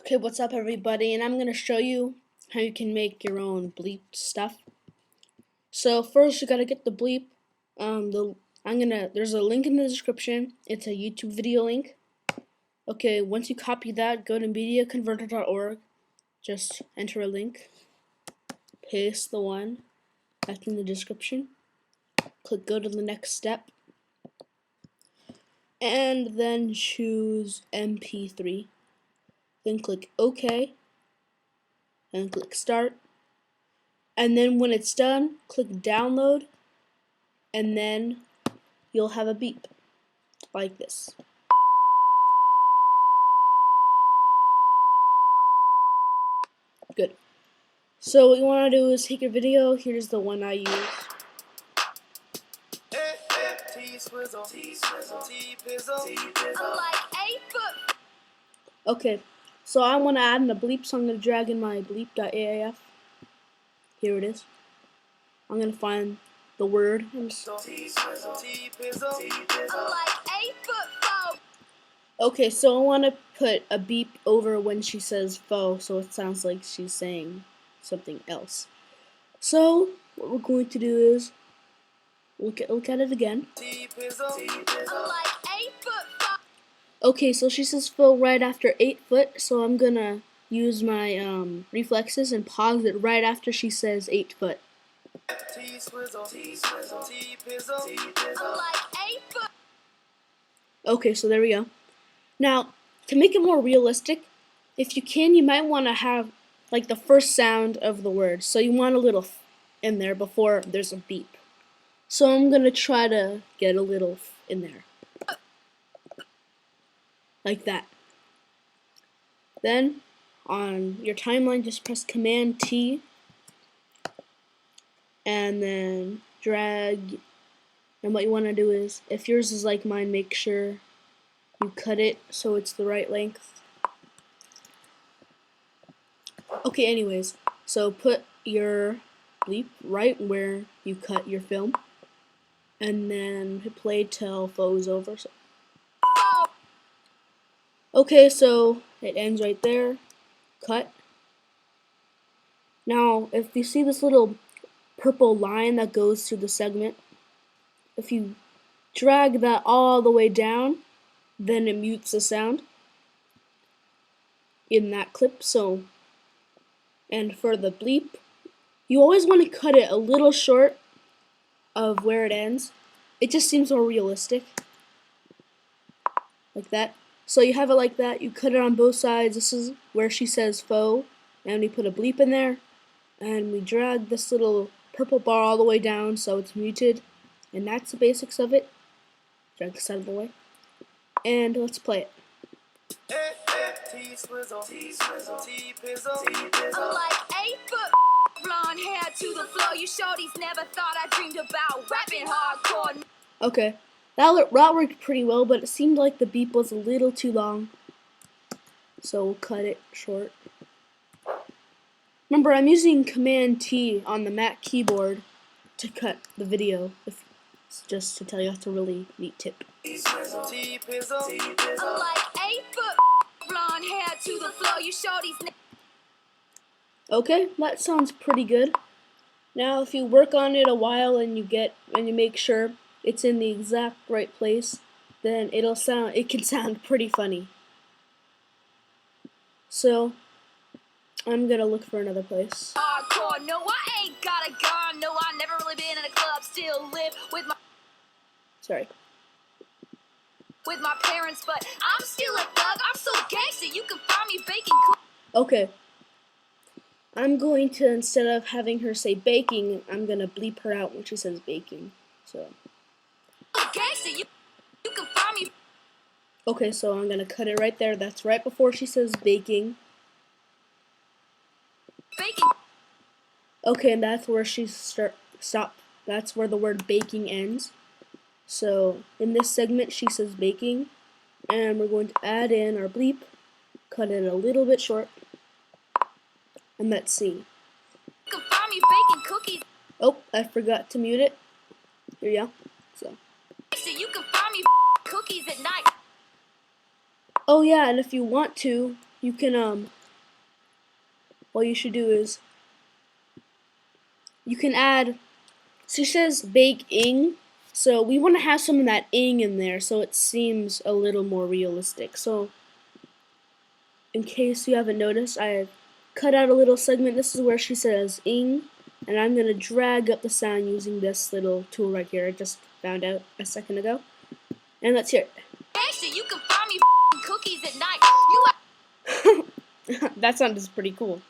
Okay, what's up everybody? And I'm going to show you how you can make your own bleep stuff. So first you got to get the bleep. There's a link in the description. It's a YouTube video link. Okay, once you copy that, go to mediaconverter.org. Just enter a link. Paste the one that's in the description. Click go to the next step. And then choose MP3. Then click OK. And click start. And then when it's done, click download, and then you'll have a beep like this. Good. So what you want to do is take your video. Here's the one I use. Okay, so I want to add in a bleep, so I'm going to drag in my bleep.aaf. Here it is. I'm going to find the word. Okay, so I want to put a beep over when she says faux, so it sounds like she's saying something else. So what we're going to do is look at it again. Okay, so she says faux right after 8 foot, so I'm gonna use my reflexes and pause it right after she says 8 foot. Okay, so there we go. Now, to make it more realistic, if you can, you might want to have like the first sound of the word. So you want a little in there before there's a beep. So I'm gonna try to get a little in there. Like that. Then, on your timeline, just press Command T, and then drag. And what you want to do is, if yours is like mine, make sure you cut it so it's the right length. Okay, anyways, so put your bleep right where you cut your film, and then hit play till faux is over. Okay, so it ends right there. Cut. Now, if you see this little purple line that goes through the segment, if you drag that all the way down, then it mutes the sound in that clip. So, and for the bleep, you always want to cut it a little short of where it ends. It just seems more realistic. Like that. So you have it like that, you cut it on both sides. This is where she says faux, and we put a bleep in there, and we drag this little purple bar all the way down so it's muted, and that's the basics of it. Drag this out of the way, and let's play it. Okay. That worked pretty well, but it seemed like the beep was a little too long, so we'll cut it short. Remember, I'm using Command T on the Mac keyboard to cut the video. Just to tell you, that's a really neat tip. Okay, that sounds pretty good. Now, if you work on it a while and you make sure it's in the exact right place, then it can sound pretty funny. So I'm gonna look for another place. Hardcore, no, I ain't got a gun. No, I never really been in a club. Still live with my with my parents, but I'm still a thug. I'm so gangster. You can find me baking. Okay. I'm going to, instead of having her say baking, I'm gonna bleep her out when she says baking. So. You can find me. Okay, so I'm gonna cut it right there. That's right before she says baking. Baking. Okay, and that's where she stop. That's where the word baking ends. So in this segment, she says baking, and we're going to add in our bleep. Cut it a little bit short, and let's see. You can find me baking cookies. Oh, I forgot to mute it. Here you go. So. You can find me cookies at night. Oh yeah, and if you want to, you can what you should do is you can add. So it says bake ing. So we want to have some of that ing in there so it seems a little more realistic. So in case you haven't noticed, I have cut out a little segment. This is where she says ing, and I'm going to drag up the sound using this little tool right here I just found out a second ago. And let's hear it. You can find me cookies at night. That sounds pretty cool.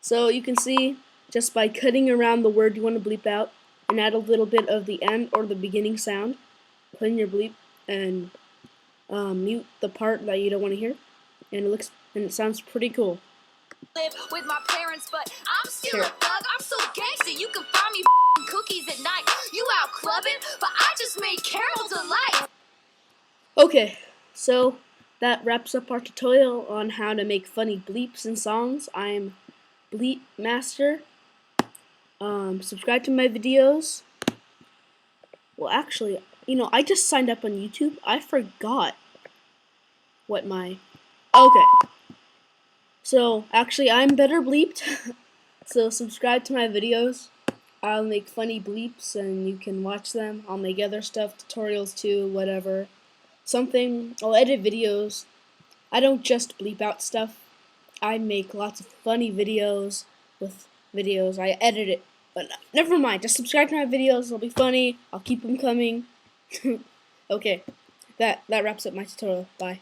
So you can see just by cutting around the word you want to bleep out and add a little bit of the end or the beginning sound, put in your bleep and mute the part that you don't want to hear, and it sounds pretty cool. Live with my parents, but I'm still a thug. I'm so gangster. You can find me cookies at night. You out clubbing, but I just made caramel delight. Okay, so that wraps up our tutorial on how to make funny bleeps in songs. I'm Bleep Master. Subscribe to my videos. Well, actually, I just signed up on YouTube. I forgot what my... Okay. So, actually, I'm better bleeped. So, subscribe to my videos. I'll make funny bleeps and you can watch them. I'll make other stuff, tutorials too, whatever. I'll edit videos. I don't just bleep out stuff. I make lots of funny videos with videos. I edit it. But never mind. Just subscribe to my videos. They'll be funny. I'll keep them coming. Okay. That wraps up my tutorial. Bye.